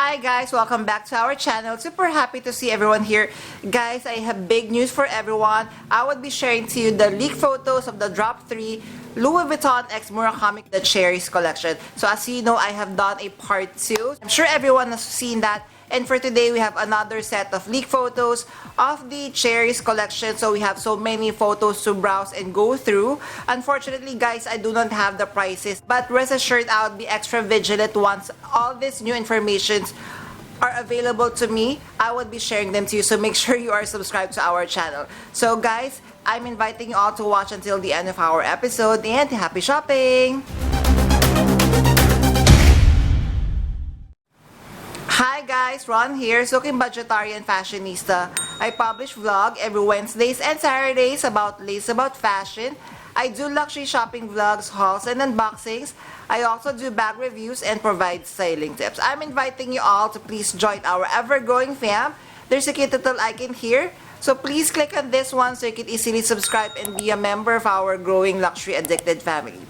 Hi guys, welcome back to our channel. Super happy to see everyone here. Guys, I have big news for everyone. I would be sharing to you the leaked photos of the Drop 3 Louis Vuitton x Murakami the Cherries collection. So as you know, I have done a part 2. I'm sure everyone has seen that. And for today, we have another set of leaked photos of the Cherries collection. So we have so many photos to browse and go through. Unfortunately, guys, I do not have the prices. But rest assured, I'll be extra vigilant once all this new information are available to me. I will be sharing them to you. So make sure you are subscribed to our channel. So guys, I'm inviting you all to watch until the end of our episode. And happy shopping! Hi guys, Ron here, Suking Budgetarian Fashionista. I publish vlog every Wednesdays and Saturdays about fashion. I do luxury shopping vlogs, hauls, and unboxings. I also do bag reviews and provide styling tips. I'm inviting you all to please join our ever-growing fam. There's a cute little icon here. So please click on this one so you can easily subscribe and be a member of our growing luxury addicted family.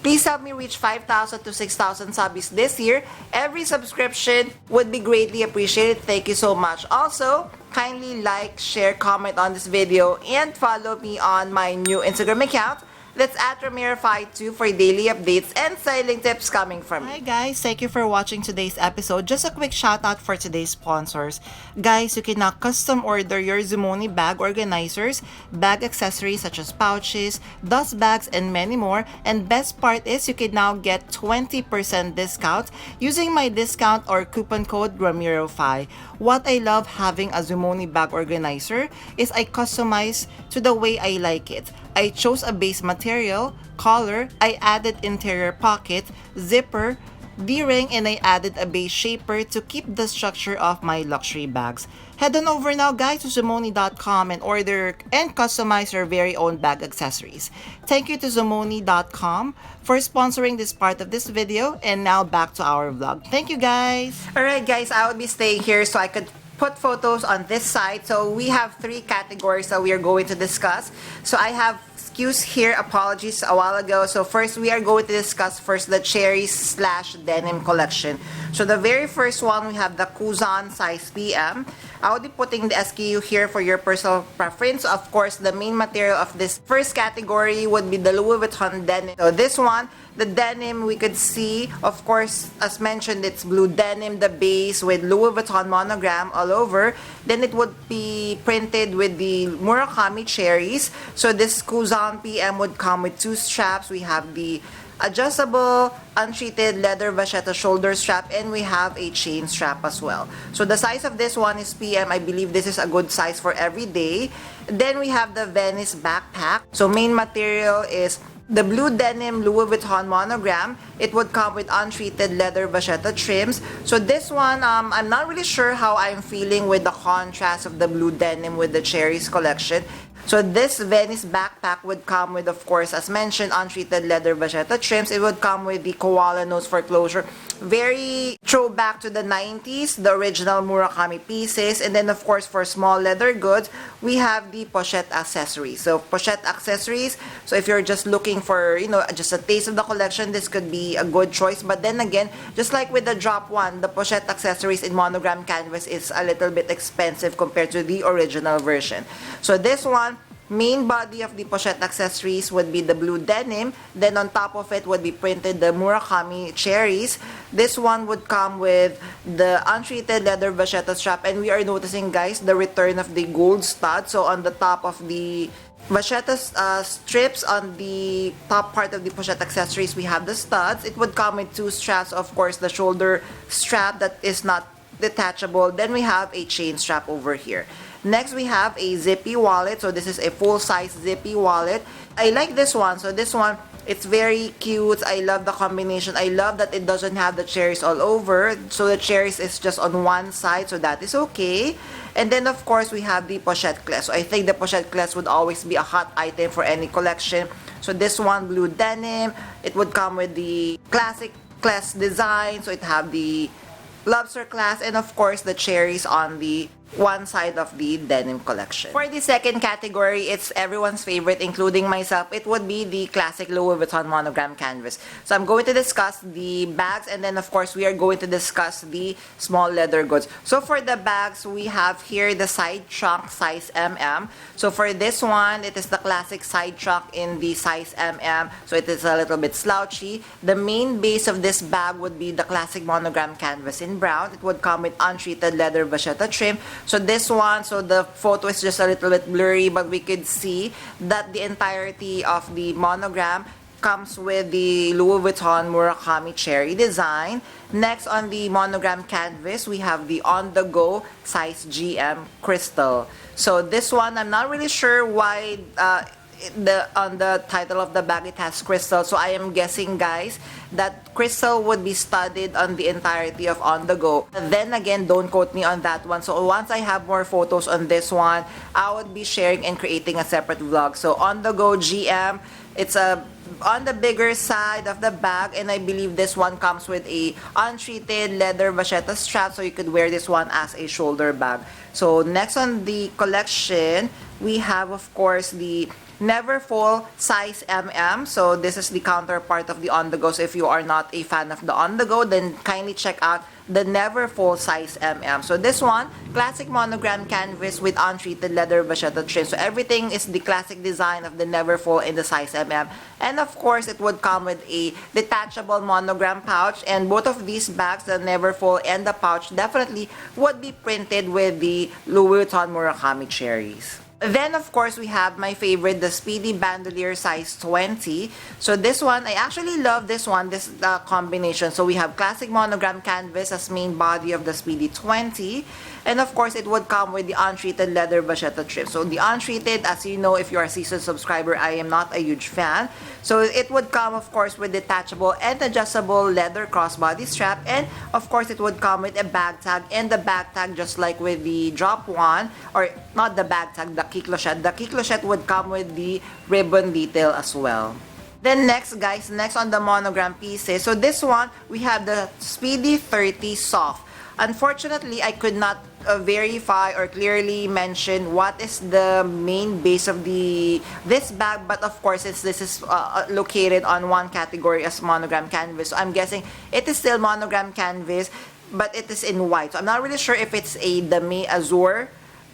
Please help me reach 5,000 to 6,000 subbies this year. Every subscription would be greatly appreciated. Thank you so much. Also, kindly like, share, comment on this video, and follow me on my new Instagram account. That's at Ramira52 for daily updates and styling tips coming from me. Hi guys, thank you for watching today's episode. Just a quick shout out for today's sponsors. Guys, you can now custom order your Zumoni bag organizers, bag accessories such as pouches, dust bags, and many more. And best part is you can now get 20% discount using my discount or coupon code Ramiro5. What I love having a Zumoni bag organizer is I customize to the way I like it. I chose a base material, color, I added interior pocket, zipper, D-ring, and I added a base shaper to keep the structure of my luxury bags. Head on over now guys to Zumoni.com and order and customize your very own bag accessories. Thank you to Zumoni.com for sponsoring this part of this video, and now back to our vlog. Thank you guys! Alright guys, I will be staying here so I could put photos on this side. So we have 3 categories that we are going to discuss. So I have SKUs here, apologies a while ago. So first we are going to discuss first the Cherries / denim collection. So the very first one, we have the Kuzan size PM. I will be putting the SKU here for your personal preference. Of course, the main material of this first category would be the Louis Vuitton denim. So this one, the denim, we could see, of course, as mentioned, it's blue denim, the base with Louis Vuitton monogram all over. Then it would be printed with the Murakami cherries. So this Kuzan PM would come with 2 straps. We have the adjustable untreated leather vachetta shoulder strap, and we have a chain strap as well. So the size of this one is PM. I believe this is a good size for every day. Then we have the Venice backpack. So main material is the blue denim Louis Vuitton monogram. It would come with untreated leather vachetta trims. So this one, I'm not really sure how I'm feeling with the contrast of the blue denim with the Cherries collection. So this Venice backpack would come with, of course, as mentioned, untreated leather vachetta trims. It would come with the koala nose for closure. Very throwback to the 90s, the original Murakami pieces. And then, of course, for small leather goods, we have the pochette accessories. So pochette accessories, so if you're just looking for, just a taste of the collection, this could be a good choice. But then again, just like with the Drop 1, the pochette accessories in monogram canvas is a little bit expensive compared to the original version. So this one, main body of the pochette accessories would be the blue denim. Then on top of it would be printed the Murakami cherries. This one would come with the untreated leather vachetta strap. And we are noticing, guys, the return of the gold stud. So on the top of the vachetta strips, on the top part of the pochette accessories, we have the studs. It would come with 2 straps. Of course, the shoulder strap that is not detachable. Then we have a chain strap over here. Next, we have a zippy wallet. So this is a full-size zippy wallet. I like this one. So this one, it's very cute. I love the combination. I love that it doesn't have the cherries all over. So the cherries is just on one side. So that is okay. And then, of course, we have the pochette clés. So I think the pochette clés would always be a hot item for any collection. So this one, blue denim. It would come with the classic clés design. So it have the lobster clasp, and of course the cherries on the one side of the denim collection. For the second category, it's everyone's favorite, including myself. It would be the classic Louis Vuitton monogram canvas. So I'm going to discuss the bags, and then of course we are going to discuss the small leather goods. So for the bags, we have here the side trunk size MM. So for this one, it is the classic side trunk in the size MM. So it is a little bit slouchy. The main base of this bag would be the classic monogram canvas in brown. It would come with untreated leather vachetta trim. So this one, so the photo is just a little bit blurry, but we could see that the entirety of the monogram comes with the Louis Vuitton Murakami Cherry design. Next, on the monogram canvas, we have the on-the-go size GM crystal. So this one, I'm not really sure why on the title of the bag it has crystal, so I am guessing, guys, that crystal would be studded on the entirety of on the go. Then again, don't quote me on that one. So once I have more photos on this one, I would be sharing and creating a separate vlog. So on the go GM, it's on the bigger side of the bag, and I believe this one comes with a untreated leather vachetta strap, so you could wear this one as a shoulder bag. So next on the collection, we have of course the Neverfull size MM. So this is the counterpart of the on the go. So if you are not a fan of the on the go, then kindly check out the Neverfull size MM. So this one, classic monogram canvas with untreated leather vachetta trim. So everything is the classic design of the Neverfull in the size MM. And of course, it would come with a detachable monogram pouch. And both of these bags, the Neverfull and the pouch, definitely would be printed with the Louis Vuitton Murakami Cherries. Then, of course, we have my favorite, the Speedy Bandolier size 20. So this one, I actually love this one, this combination. So we have classic monogram canvas as main body of the Speedy 20. And of course, it would come with the untreated leather vachetta trim. So the untreated, as you know, if you are a seasoned subscriber, I am not a huge fan. So it would come, of course, with detachable and adjustable leather crossbody strap. And of course, it would come with a bag tag. And the bag tag, just like with the drop one, or not the bag tag, the key clochette. The key clochette would come with the ribbon detail as well. Then next, guys, next on the monogram pieces. So this one, we have the Speedy 30 Soft. Unfortunately, I could not verify or clearly mention what is the main base of this bag, but of course, since this is located on one category as monogram canvas, so I'm guessing it is still monogram canvas, but it is in white. So I'm not really sure if it's a demi azure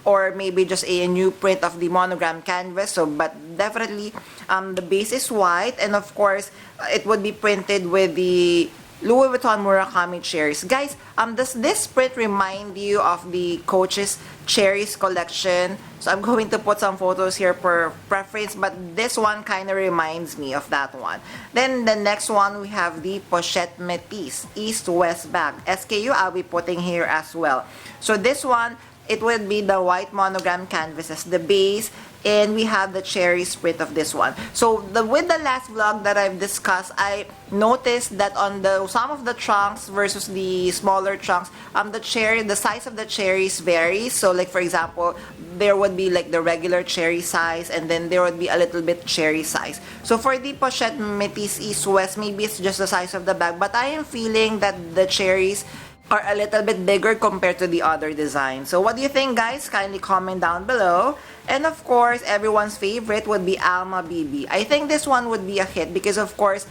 or maybe just a new print of the monogram canvas. So but definitely the base is white, and of course it would be printed with the Louis Vuitton Murakami Cherries. Guys, does this print remind you of the Coach's Cherries collection? So I'm going to put some photos here for preference, but this one kind of reminds me of that one. Then the next one, we have the Pochette Métis East-West bag. SKU, I'll be putting here as well. So this one, it would be the white monogram canvas as the base, and we have the cherry print of this one. So with the last vlog that I've discussed, I noticed that on some of the trunks versus the smaller trunks, the size of the cherries varies. So like for example, there would be like the regular cherry size, and then there would be a little bit cherry size. So for the Pochette Métis East-West, maybe it's just the size of the bag, but I am feeling that the cherries are a little bit bigger compared to the other design. So what do you think, guys? Kindly comment down below. And of course, everyone's favorite would be ALMA BB. I think this one would be a hit because of course,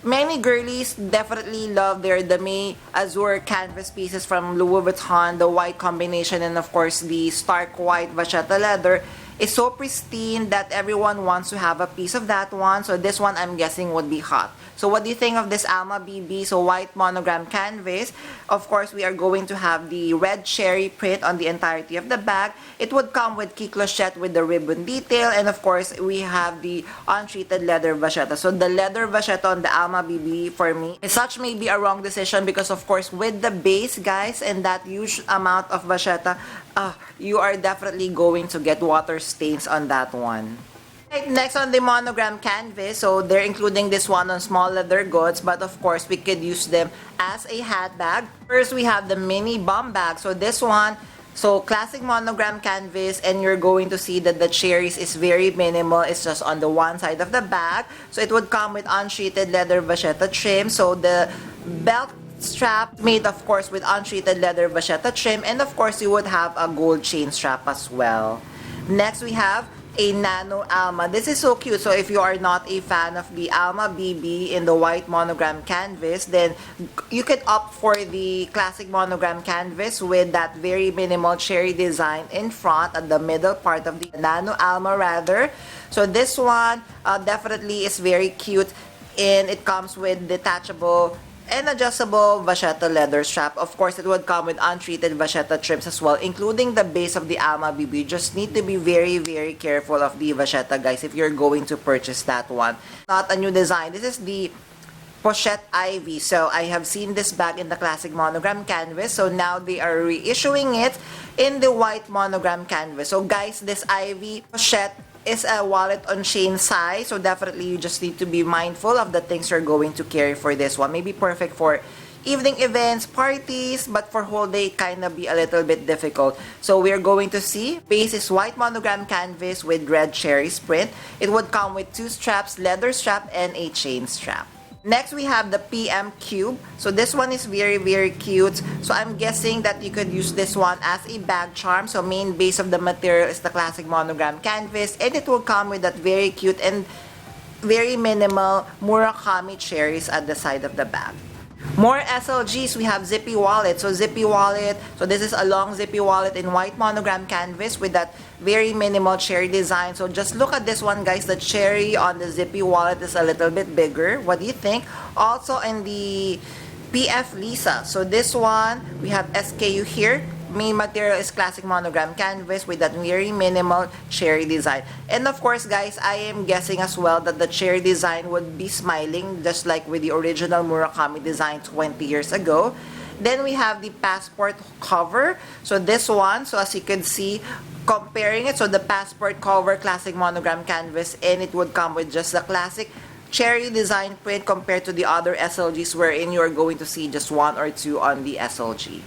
many girlies definitely love their demi azure canvas pieces from Louis Vuitton. The white combination and of course the stark white vachetta leather is so pristine that everyone wants to have a piece of that one. So this one, I'm guessing, would be hot. So what do you think of this ALMA BB? So white monogram canvas. Of course, we are going to have the red cherry print on the entirety of the bag. It would come with key clochette with the ribbon detail. And of course, we have the untreated leather vachetta. So the leather vachetta on the ALMA BB for me is such maybe a wrong decision because of course, with the base, guys, and that huge amount of vachetta, you are definitely going to get water stains on that one. Right, next on the monogram canvas, so they're including this one on small leather goods, but of course we could use them as a handbag. First, we have the mini bum bag. So this one, so classic monogram canvas, and you're going to see that the cherries is very minimal. It's just on the one side of the bag. So it would come with untreated leather vachetta trim. So the belt strap made of course with untreated leather vachetta trim, and of course you would have a gold chain strap as well. Next we have a nano Alma. This is so cute. So if you are not a fan of the Alma BB in the white monogram canvas, then you could opt for the classic monogram canvas with that very minimal cherry design in front at the middle part of the nano Alma rather. So this one definitely is very cute, and it comes with detachable and adjustable vachetta leather strap. Of course, it would come with untreated vachetta trims as well, including the base of the Alma BB. You just need to be very, very careful of the vachetta, guys, if you're going to purchase that one. Not a new design. This is the Pochette Ivy. So I have seen this bag in the classic monogram canvas. So now they are reissuing it in the white monogram canvas. So guys, this Ivy Pochette is a wallet on chain size, so definitely you just need to be mindful of the things you're going to carry for this one. Maybe perfect for evening events, parties, but for whole day kind of be a little bit difficult. So we're going to see base is white monogram canvas with red cherries print. It would come with 2 straps, leather strap and a chain strap. Next, we have the PM Cube. So this one is very, very cute. So I'm guessing that you could use this one as a bag charm. So main base of the material is the classic monogram canvas, and it will come with that very cute and very minimal Murakami cherries at the side of the bag. More SLGs, we have zippy wallet. So zippy wallet, so this is a long zippy wallet in white monogram canvas with that very minimal cherry design. So just look at this one, guys. The cherry on the zippy wallet is a little bit bigger. What do you think? Also in the PF Lisa. So this one, we have SKU here. Main material is classic monogram canvas with that very minimal cherry design. And of course, guys, I am guessing as well that the cherry design would be smiling just like with the original Murakami design 20 years ago. Then we have the passport cover. So this one, so as you can see, comparing it, so the passport cover classic monogram canvas, and it would come with just the classic cherry design print compared to the other SLGs wherein you are going to see just 1 or 2 on the SLG.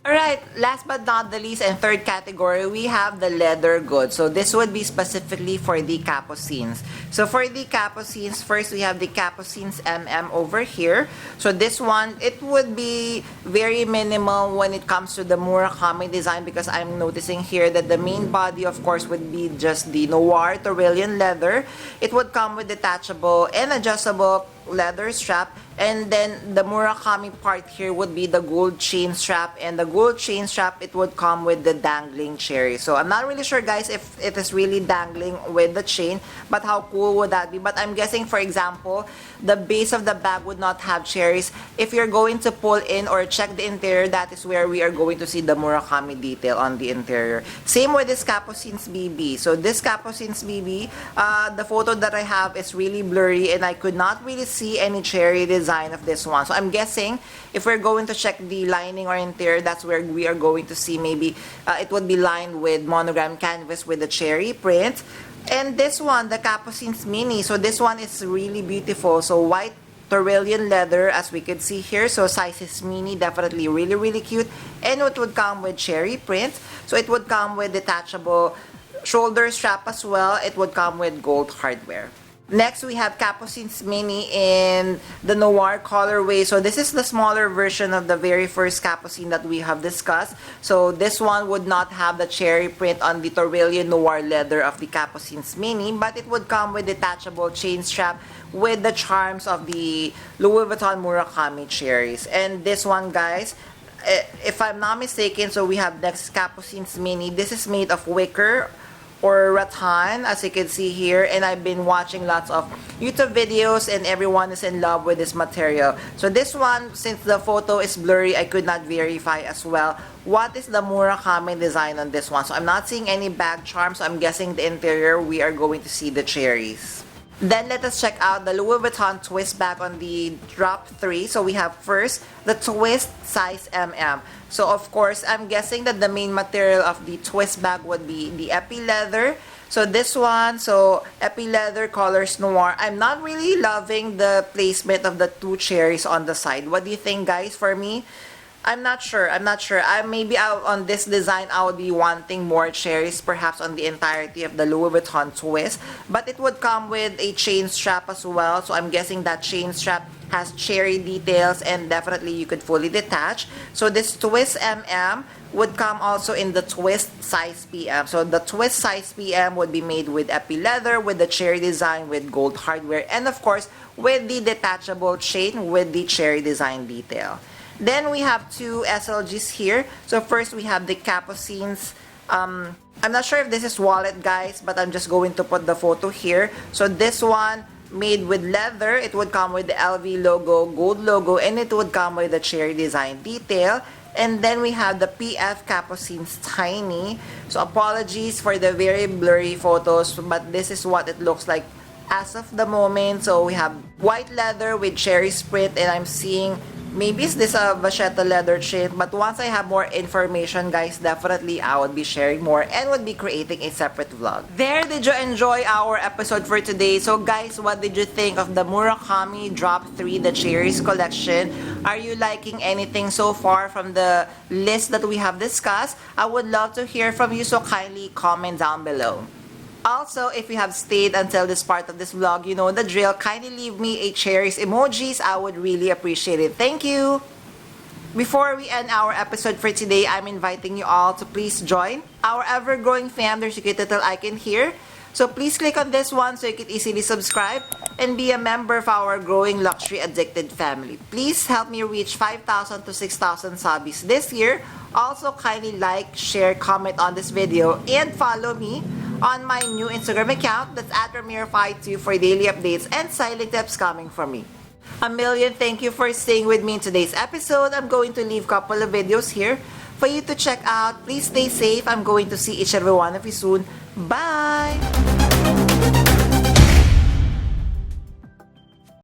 Alright, last but not the least and third category, we have the leather goods. So this would be specifically for the Capucines. So for the Capucines, first we have the Capucines MM over here. So this one, it would be very minimal when it comes to the Murakami design, because I'm noticing here that the main body, of course, would be just the Noir Tyrolean leather. It would come with detachable and adjustable leather strap, and then the Murakami part here would be the gold chain strap, and the gold chain strap, it would come with the dangling cherry. So I'm not really sure, guys, if it is really dangling with the chain, but how cool would that be? But I'm guessing, for example, the base of the bag would not have cherries. If you're going to pull in or check the interior, that is where we are going to see the Murakami detail on the interior. Same with this Capucines BB. So this Capucines BB, the photo that I have is really blurry, and I could not really see any cherry design of this one. So I'm guessing if we're going to check the lining or interior, that's where we are going to see maybe it would be lined with monogram canvas with the cherry print. And this one, the Capucines Mini, so this one is really beautiful. So white Tyrolean leather, as we could see here. So size is mini, definitely really, really cute. And it would come with cherry print. So it would come with detachable shoulder strap as well. It would come with gold hardware. Next, we have Capucines Mini in the Noir colorway. So this is the smaller version of the very first Capucine that we have discussed. So this one would not have the cherry print on the Tyrolean Noir leather of the Capucines Mini, but it would come with detachable chain strap with the charms of the Louis Vuitton Murakami cherries. And this one, guys, if I'm not mistaken, so we have next Capucines Mini. This is made of wicker or rattan, as you can see here, and I've been watching lots of YouTube videos and everyone is in love with this material. So this one, since the photo is blurry, I could not verify as well what is the Murakami design on this one. So I'm not seeing any bag charm, so I'm guessing the interior we are going to see the cherries. Then let us check out the Louis Vuitton twist bag on the drop 3. So we have first the twist size MM. So of course, I'm guessing that the main material of the twist bag would be the epi leather. So this one, so epi leather colors noir. I'm not really loving the placement of the 2 cherries on the side. What do you think, guys? For me, I'm not sure. On this design, I would be wanting more cherries, perhaps on the entirety of the Louis Vuitton twist. But it would come with a chain strap as well. So I'm guessing that chain strap has cherry details, and definitely you could fully detach. So this twist MM would come also in the twist size PM. So the twist size PM would be made with epi leather, with the cherry design, with gold hardware, and of course with the detachable chain with the cherry design detail. Then we have two SLGs here. So first we have the Capucines. I'm not sure if this is wallet, guys, but I'm just going to put the photo here. So this one made with leather, it would come with the LV logo, gold logo, and it would come with the cherry design detail. And then we have the PF Capucines Tiny. So apologies for the very blurry photos, but this is what it looks like as of the moment. So we have white leather with cherry print, and I'm seeing, maybe is this a vachetta leather chain, but once I have more information, guys, definitely I would be sharing more and would be creating a separate vlog. There, did you enjoy our episode for today? So guys, what did you think of the Murakami Drop 3, the Cherries collection? Are you liking anything so far from the list that we have discussed? I would love to hear from you, so kindly comment down below. Also, if you have stayed until this part of this vlog, you know the drill. Kindly leave me a cherries emojis. I would really appreciate it. Thank you! Before we end our episode for today, I'm inviting you all to please join our ever-growing fam. There's a cute little icon here. So please click on this one so you can easily subscribe and be a member of our growing luxury addicted family. Please help me reach 5,000 to 6,000 subbies this year. Also, kindly like, share, comment on this video, and follow me on my new Instagram account, that's at Ramiro52, for daily updates and silent tips coming from me. A million thank you for staying with me in today's episode. I'm going to leave a couple of videos here for you to check out. Please stay safe. I'm going to see each and every one of you soon. Bye!